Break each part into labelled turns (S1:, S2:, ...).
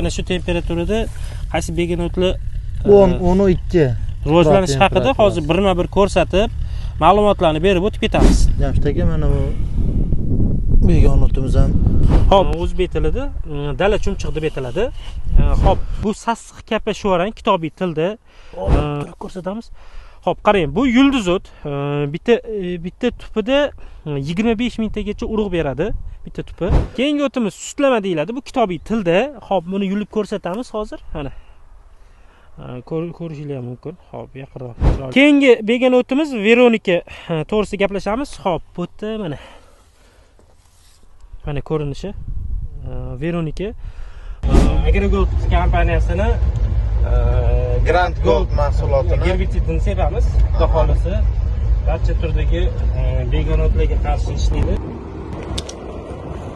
S1: Mana shu temperaturada qaysi begenotli
S2: 10-12
S1: rivojlanish haqida hozir birma-bir ko'rsatib, ma'lumotlarni berib o'tib ketamiz.
S2: Jamshid aka, mana bu begonotimiz ham
S1: Xo'p, o'zbek tilida dala chumchuq deb aytiladi. Xo'p, bu sassiq kapashvorang kitobiy tilda ko'rsatamiz. Xo'p, qarang, bu yulduzot bitta tupida 25 mingtagacha urug' beradi, bitta tupi. Keyingi o'timiz suslama deyiladi. Bu kitobiy tilda. Xo'p, buni yulib ko'rsatamiz hozir. Mana ko'rishingiz ham mumkin. Xo'p, yaqinroq. Keyingi begonotimiz Veronika to'g'risida gaplashamiz. Xo'p, bu yerda mana ko'rinishi Veronika AgroGold kompaniyasini
S2: Grand Gold mahsulotini
S1: gerbitsidini sepamiz. Xudo xolisa barcha turdagi begonotlarga qarshi ishlaydi.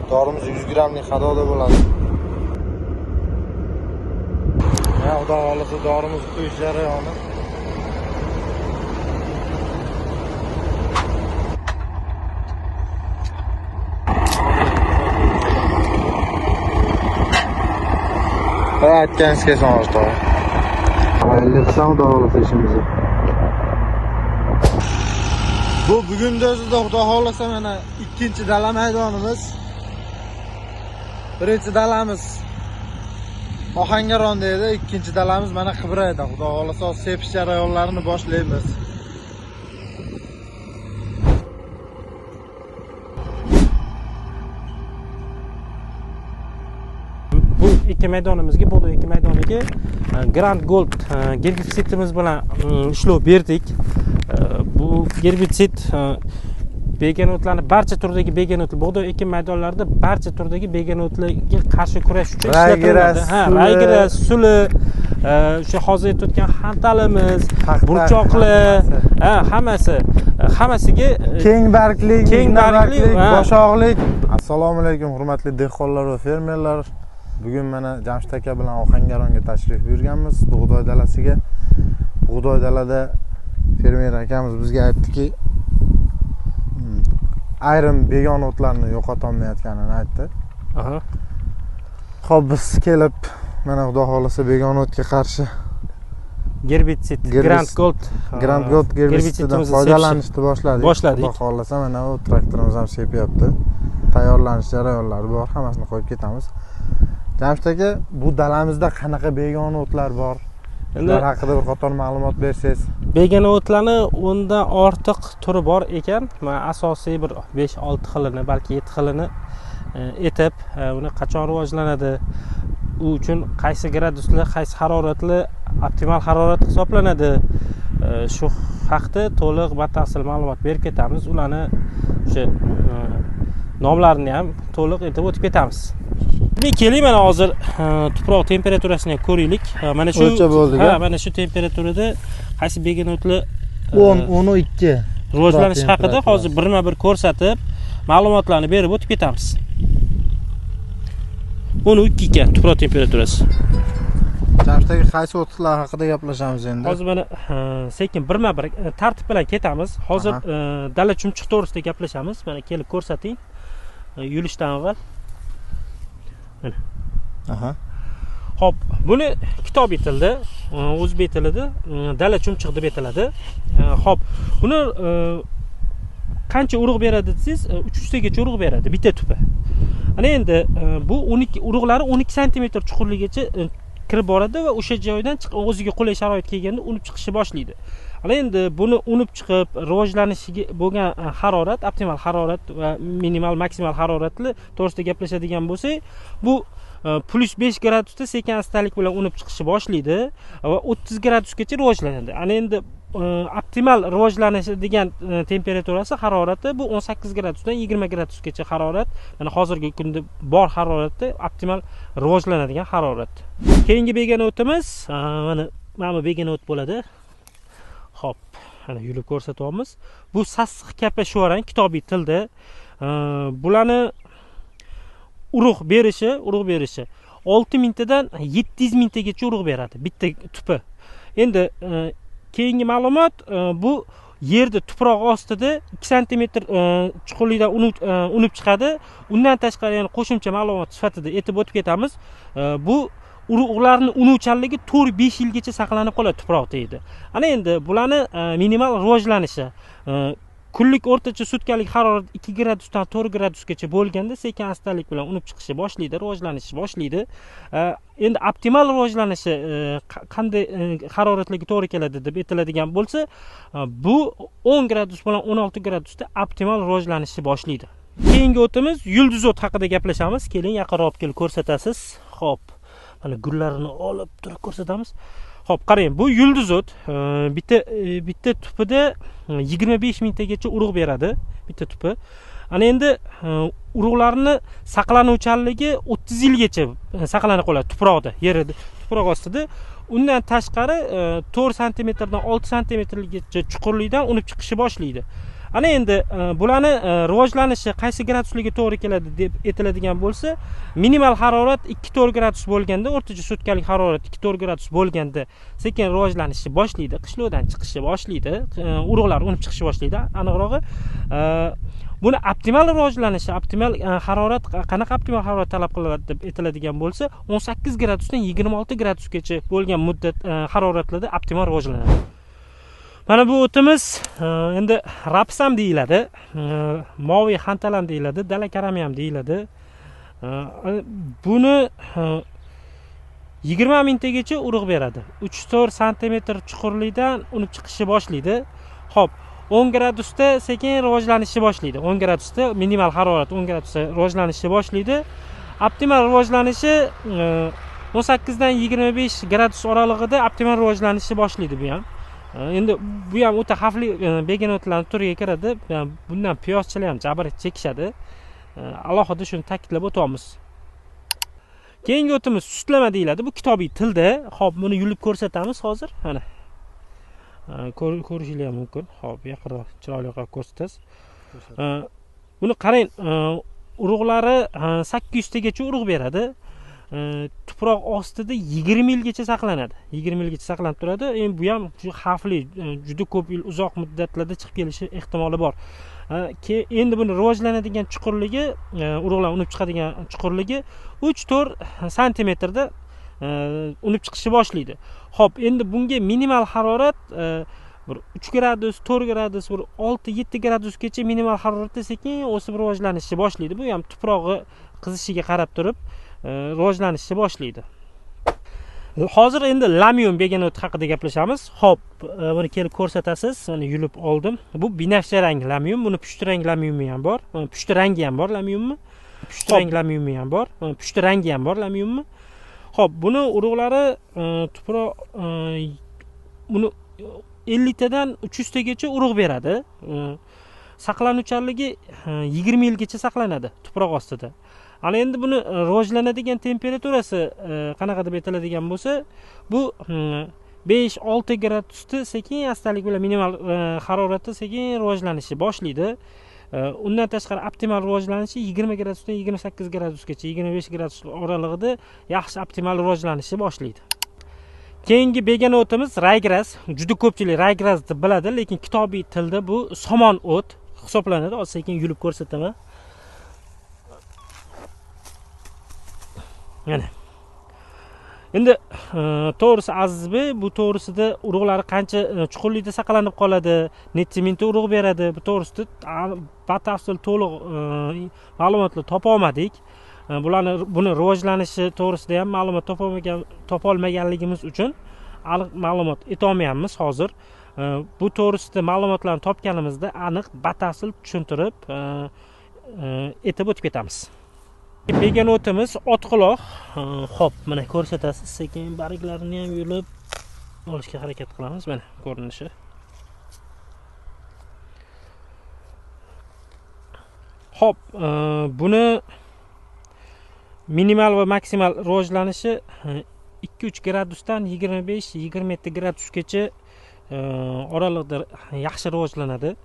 S2: Dorimiz 100 grammlik hadoda bo'ladi. Mana xudo xolisa dorimiz quyish jarayoni. Aytganingizga ishonamiz to'g'ri. Xayrli qilsam xudo xolisa ishimizni. Bu bugungi o'zida xudo xolisa mana ikkinchi dala maydonimiz. Birinchi dalamiz Ohangaronda edi, ikkinchi dalamiz mana Qibrayda. Xudo xolisa sepish jarayonlarini boshlaymiz.
S1: Bu ikki maydonimizga, bu ikki maydoniga Grand Gold gerbitsidimiz bilan ishlov berdik. Bu gerbitsid begonotlarni barcha turdagi begonotlar, bug'doy ekin maydonlarida barcha turdagi begonotlarga qarshi kurash uchun ishlatiladi. Raygira, suli, o'sha hozir aytayotgan xantalimiz, burchoqlar, hammasiga
S2: keng barglik, boshoqlik. Assalomu alaykum hurmatli dehqonlar va fermerlar. Bugun mana Jamshid aka bilan Ohangaronga tashrif buyurganmiz, bug'doy dalasiga. Bug'doy dalada fermer akamiz bizga aytdiki, ayrim begonotlarni yo'qota olmayotganini aytdi. Xo'p, biz kelib mana xudo xolisa begonotga qarshi
S1: gerbitsid Grand Gold
S2: gerbitsiddan foydalanishni boshladik. Xudo xolisa mana bu traktorimiz ham sepyapti. Tayyorlanish jarayonlari bor, hammasini qo'yib ketamiz. Jamshid aka, bu dalamizda qanaqa begonotlar bor? Ular haqida bir qator ma'lumot bersangiz.
S1: Begonotlarni o'ndan ortiq turi bor ekan. Men asosiy bir 5-6 xilini, balki 7 xilini etib, uni qachon rivojlanadi, u uchun qaysi gradusli, qaysi haroratli optimal harorat hisoblanadi. Shu haqida to'liq batafsil ma'lumot berib ketamiz. Ularni o'sha nomlarini ham to'liq aytib o'tib ketamiz. Keling, mana hozir tuproq temperaturasini ko'raylik. Mana shu mana shu temperaturada qaysi begonotli
S2: 10-12
S1: rivojlanish haqida hozir birma-bir ko'rsatib, ma'lumotlarni berib o'tib ketamiz. 12 ekan tuproq temperaturasi.
S2: Jamshid aka, qaysi o'tlar haqida gaplashamiz endi?
S1: Hozir mana sekin birma-bir tartib bilan ketamiz. Hozir dala chumchuq to'g'risida gaplashamiz. Mana kelib ko'rsating. Yulishdan avval. Xo'p, buni kitobiy tilda, o'zbek tilida dala chumchuq deb aytiladi. Xo'p, buni qancha urug' beradi desangiz, 300 tagacha urug' beradi bitta tupi. Ana endi bu 12 urug'lari 12 sm chuqurligigacha kirib boradi va o'sha joydan o'ziga qulay sharoit kelganda unib chiqishni boshlaydi. Ana endi buni unib chiqib rivojlanishiga bo'lgan harorat, optimal harorat va minimal maksimal haroratli to'g'risida gaplashadigan bo'lsak, bu +5 gradusda sekin astalik bilan unib chiqishni boshlaydi va 30 gradusgacha rivojlanadi. Ana endi optimal rivojlanadigan temperaturasi, harorati bu 18 gradusdan 20 gradusgacha harorat. Mana hozirgi kunda bor haroratda optimal rivojlanadigan harorat. Keyingi begonotimiz mana bu begonot bo'ladi. Xo'p, mana yulib ko'rsatyapmiz. Bu sassiq kapashvorang kitobiy tilda. Bularni urug' berishi 6000 tadan 700 mingtagacha urug' beradi bitta tupi. Endi keyingi ma'lumot, bu yerda tuproq ostida 2 sm chuqurlikdan unib chiqadi. Undan tashqari yana qo'shimcha ma'lumot sifatida aytib o'tib ketamiz. Bu urug'larni unuvchanligi 4-5 yilgacha saqlanib qoladi tuproqda edi. Ana endi bularni minimal rivojlanishi kunlik o'rtacha sutkalik harorat 2 gradusdan 4 gradusgacha bo'lganda sekin astalik bilan unib chiqishi boshlaydi, rivojlanishi boshlaydi. Endi optimal rivojlanishi qanday haroratlarga to'g'ri keladi deb aytiladigan bo'lsa, bu 10 gradus bilan 16 gradusda optimal rivojlanishni boshlaydi. Keyingi o'timiz yulduzot haqida gaplashamiz. Keling, yaqinroq olib kelib ko'rsatasiz. Xo'p, mana gullarini olib turib ko'rsatamiz. Xo'p, qarang, bu yulduzot bitta tupida 25 mingtagacha urug' beradi, bitta tupi. Ana endi urug'larni saqlanuvchanligi 30 yilgacha saqlanib qoladi tuproqda, yerida, tuproq ostida. Undan tashqari 4 sm dan 6 sm-gacha chuqurlikdan unib chiqishni boshlaydi. Ana endi bularni rivojlanishi qaysi graduslarga to'g'ri keladi deb aytiladigan bo'lsa, minimal harorat 2-4 gradus bo'lganda, o'rtacha sutkalik harorat 2-4 gradus bo'lganda sekin rivojlanishni boshlaydi, qishloqdan chiqishni boshlaydi, urug'lar unib chiqishni boshlaydi. Aniqrog'i, buni optimal rivojlanishi, optimal harorat qanaqa optimal harorat talab qiladi deb aytiladigan bo'lsa, 18 gradusdan 26 gradusgacha bo'lgan muddat haroratlarda optimal rivojlanadi. Mana bu o'timiz endi raps ham deyiladi, moviy xantal ham deyiladi, dala karami ham deyiladi. Buni 20 mingtagacha urug' beradi. 3-4 sm chuqurlikdan unib chiqishni boshlaydi. Xo'p, 10 gradusda sekin rivojlanishni boshlaydi. 10 gradusda minimal harorat 10 gradusda rivojlanishni boshlaydi. Optimal rivojlanishi 18 dan 25 gradus oralig'ida optimal rivojlanishni boshlaydi bu ham. Endi bu ham o'ta xavfli begemotlarning turiga kiradi. Bundan piyozchilar ham jabr chekishadi. Alohida shuni ta'kidlab o'tamiz. Keyingi o'timiz sutlama deyiladi. Bu kitobiy tilda. Xo'p, buni yulib ko'rsatamiz hozir. Mana. Ko'rishingiz ham mumkin. Xo'p, yaqinroq chiroyliroq ko'rsatasiz. Buni qarang, urug'lari 800 tagacha urug' beradi. Tuproq ostida 20 yilgacha saqlanadi. 20 yilgacha saqlanib turadi. Endi bu ham xavfli, juda ko'p yil uzoq muddatlarda chiqib kelishi ehtimoli bor. Endi buni rivojlanadigan chuqurligi, urug'lar unib chiqadigan chuqurligi 3-4 sm da unib chiqishni boshlaydi. Xo'p, endi bunga minimal harorat bir 3 gradus, 4 gradus, bir 6-7 gradusgacha minimal haroratda sekin o'sib rivojlanishni boshlaydi. Bu ham tuprog'i qizishiga qarab turib rivojlanishni boshlaydi. Hozir endi lamyum begenot haqida gaplashamiz. Xo'p, buni kelib ko'rsatasiz. Mana yulib oldim. Bu binafsha rang lamyum, buni pushti rang lamyumi ham bor. Pushti rangi ham bor lamyummi? Pushti rang lamyumi ham bor. Pushti rangi ham bor lamyummi? Xo'p, buni urug'lari tuproq buni 50 tadan 300 tagacha urug' beradi. Saqlanuvchanligi 20 yilgacha saqlanadi tuproq ostida. Ana endi buni rivojlanadigan temperaturasi qanaqa deb aytiladigan bo'lsa, bu 5-6 gradusda sekin astalik bilan minimal haroratda sekin rivojlanishni boshlaydi. Undan tashqari optimal rivojlanishi 20 gradusdan 28 gradusgacha, 25 gradus oralig'ida yaxshi optimal rivojlanishni boshlaydi. Keyingi begenotimiz raygras. Juda ko'pchilik raygras deb biladi, lekin kitobiy tilda bu somon o't hisoblanadi. Hozir sekin yulib ko'rsataman. Mana. Endi to'g'risi Azizbek, bu to'g'risida urug'lari qancha chuqurlikda saqlanib qoladi, necha mingta urug' beradi, bu to'g'risida batafsil to'liq ma'lumotlar topa olmadik. Buni rivojlanishi to'g'risida ham ma'lumot topa olmaganligimiz uchun aniq ma'lumot ayta olmayapmiz hozir. Bu to'g'risida ma'lumotlarni topganimizda aniq batafsil tushuntirib aytib o'tib ketamiz. Begenotimiz otquloq. Xo'p, mana ko'rsatasiz. Sekin barglarini ham yulib olishga harakat qilamiz. Mana ko'rinishi. Xo'p, buni minimal va maksimal rivojlanishi 2-3 gradusdan 25-27 gradusgacha oralig'ida yaxshi rivojlanadi.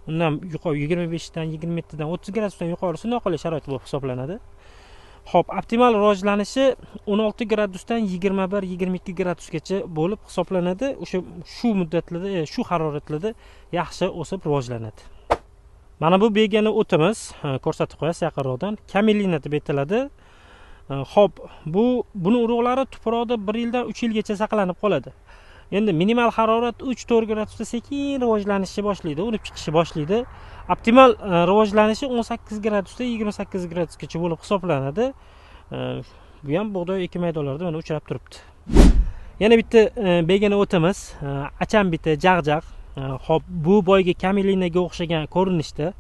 S1: Undan yuqori 25 dan 27 dan 30 gradusdan yuqorisi noqulay sharoit bo'lib hisoblanadi. Xo'p, optimal rivojlanishi 16 gradusdan 21-22 gradusgacha bo'lib hisoblanadi. Shu muddatlarda, shu haroratlarda yaxshi o'sib rivojlanadi. Mana bu begona o'timiz, ko'rsatib qo'yasiz yaqinroqdan. Kamellina deb aytiladi. Xo'p, buni urug'lari tuproqda 1 yildan 3 yilgacha saqlanib qoladi. Endi minimal harorat 3-4 gradusda sekin rivojlanishni boshlaydi, unib chiqishni boshlaydi. Optimal rivojlanishi 18 gradusda 28 gradusgacha bo'lib hisoblanadi. Bu ham bug'doy ekin maydonlarida mana uchrab turibdi. Yana bitta begona o'timiz, acham biti, jag'jaq. Xo'p, bu boyga kamilinaga o'xshagan ko'rinishda.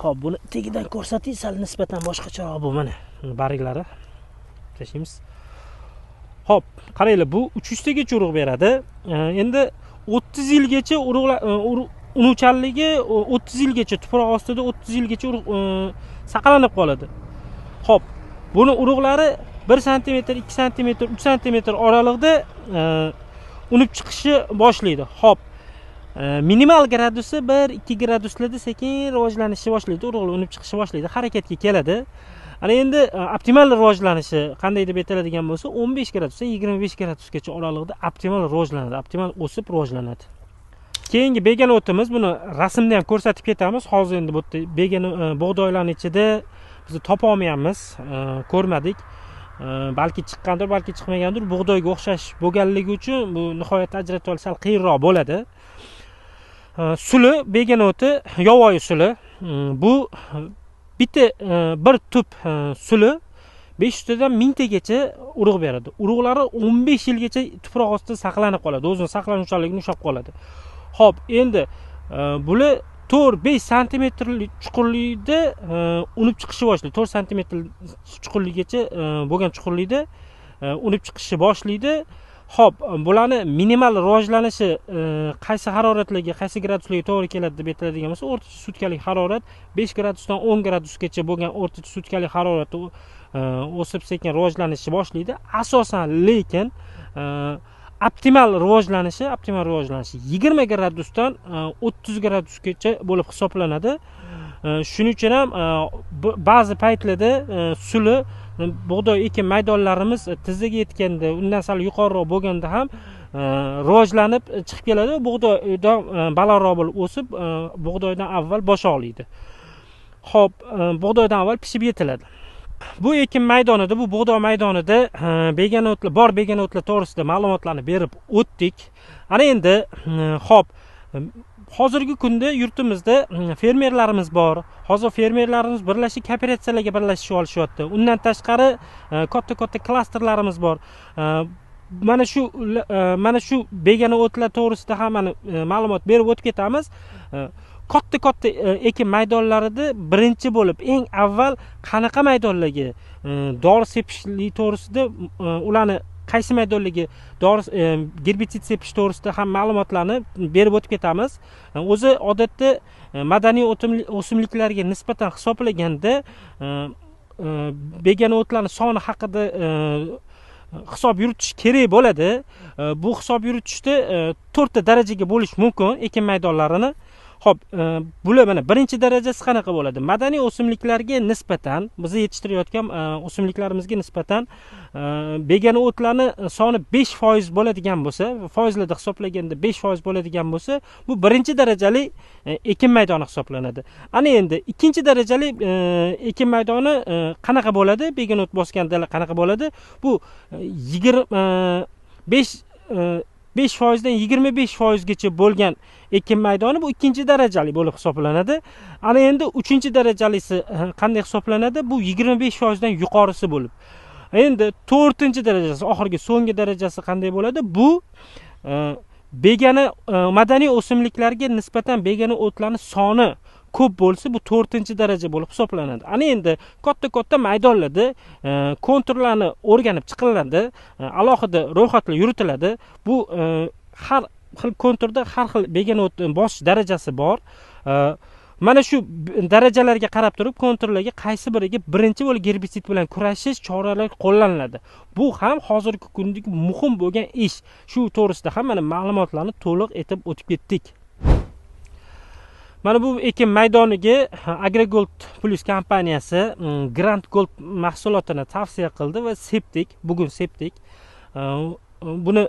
S1: Xo'p, buni tegidan ko'rsatay, sal nisbatan boshqacharoq bu mana bariklari. Tashlaymiz. Xo'p, qaranglar, bu 300 tagacha urug' beradi. Endi 30 yilgacha urug'lar unuvchanligi 30 yilgacha tuproq ostida 30 yilgacha urug' saqlanib qoladi. Xo'p, buni urug'lari 1 sm, 2 sm, 3 sm oralig'ida unib chiqishni boshlaydi. Xo'p, minimal gradusi 1-2 graduslarda sekin rivojlanishni boshlaydi, urug'lar unib chiqishni boshlaydi, harakatga keladi. Ana endi optimal rivojlanishi qanday deb aytiladigan bo'lsa, 15 gradusdan 25 gradusgacha oralig'ida optimal rivojlanadi, optimal o'sib rivojlanadi. Keyingi begona o'timiz, buni rasmda ham ko'rsatib ketamiz. Hozir endi bu begona bug'doylarning ichida biz topa olmayapmiz, ko'rmadik. Balki chiqqandir, balki chiqmagandir. Bug'doyga o'xshash bo'lganligi uchun bu nihoyatda ajratib olish sal qiyinroq bo'ladi. Suli, begona o'ti, yovvoyi suli. Bu bitta bir tup suli 500 dan 1000 tagacha urug' beradi. Urug'lari 15 yilgacha tuproq ostida saqlanib qoladi, o'zini saqlanuvchanligini ushlab qoladi. Xo'p, endi bular 4-5 sm chuqurlikda unib chiqishni boshlaydi. 4 sm chuqurligigacha bo'lgan chuqurlikda unib chiqishni boshlaydi. Xo'p, bularni minimal rivojlanishi qaysi haroratlarga, qaysi graduslarga to'g'ri keladi deb aytiladigan bo'lsa, o'rtacha sutkalik harorat 5 gradusdan 10 gradusgacha bo'lgan o'rtacha sutkalik haroratda o'sib sekin rivojlanishni boshlaydi. Asosan lekin optimal rivojlanishi 20 gradusdan 30 gradusgacha bo'lib hisoblanadi. Shuning uchun ham ba'zi paytlarda suli bug'doy ekin maydonlarimiz tizzaga yetganda, undan sal yuqoriroq bo'lganda ham rivojlanib chiqib keladi. Bug'doydan balandroq bo'lib o'sib, bug'doydan avval bosh oladi. Xo'p, bug'doydan avval pishib yetiladi. Bu ekin maydonida, bu bug'doy maydonida begona o'tlar to'g'risida ma'lumotlarni berib o'tdik. Ana endi xo'p, hozirgi kunda yurtimizda fermerlarimiz bor. Hozir fermerlarimiz birlashib kooperatsiyalarga birlashib olishyapti. Undan tashqari katta klasterlarimiz bor. Mana shu begona o'tlar to'g'risida ham ma'lumot berib o'tib ketamiz. Katta ekin maydonlarida birinchi bo'lib eng avval qanaqa maydonlarga dori sepishlik to'g'risida ularni qaysi maydonlarga gerbitsid sepish to'g'risida ham ma'lumotlarni berib o'tib ketamiz. O'zi odatda madaniy o'simliklarga nisbatan hisoblaganda begona o'tlarning soni haqida hisob yuritish kerak bo'ladi. Bu hisob yuritishda 4 ta darajaga bo'lish mumkin ekin maydonlarini. Xo'p, bular mana birinchi darajasi qanaqa bo'ladi? Madaniy o'simliklarga nisbatan, biz yetishtirayotgan o'simliklarimizga nisbatan begona o'tlarning soni 5% bo'ladigan bo'lsa, foizlarda hisoblaganda 5% bo'ladigan bo'lsa, bu birinchi darajali ekin maydoni hisoblanadi. Ana endi ikkinchi darajali ekin maydoni qanaqa bo'ladi? Begona o't bosgan dala qanaqa bo'ladi? Bu 5% dan 25% gacha bo'lgan ekin maydoni bu ikkinchi darajali bo'lib hisoblanadi. Ana endi uchinchi darajalisi qanday hisoblanadi? Bu 25% dan yuqorisi bo'lib. Endi 4-darajasi, oxirgi so'nggi darajasi qanday bo'ladi? Bu begona madaniy o'simliklarga nisbatan begona o'tlarning soni ko'p bo'lsa, bu 4-daraja bo'lib hisoblanadi. Ana endi katta maydonlarda konturlarni o'rganib chiqiladi, alohida ro'yxatlar yuritiladi. Bu har xil konturda har xil begona o't bosish darajasi bor. Mana shu darajalarga qarab turib konturlarga qaysi biriga birinchi bo'lib gerbitsid bilan kurashish choralari qo'llaniladi. Bu ham hozirgi kundagi muhim bo'lgan ish. Shu to'g'risida ham mana ma'lumotlarni to'liq etib o'tib ketdik. Mana bu ekin maydoniga AgriGold Plus kompaniyasi Grand Gold mahsulotini tavsiya qildi va sepdik. Bugun sepdik. Buni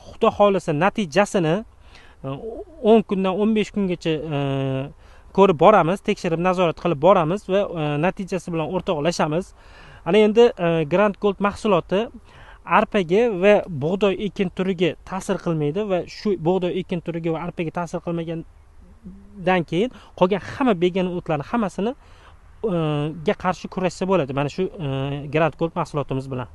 S1: xudo xolasa natijasini 10 kundan 15 kungacha ko'rib boramiz, tekshirib nazorat qilib boramiz va natijasi bilan o'rtoqlashamiz. Ana endi Grand Gold mahsuloti arpaga va bug'doy ekin turiga ta'sir qilmaydi va shu bug'doy ekin turiga va arpaga ta'sir qilmagandan keyin qolgan hamma begona o'tlarni hammasini ga qarshi kurashsa bo'ladi. Mana shu Grand Gold mahsulotimiz bilan.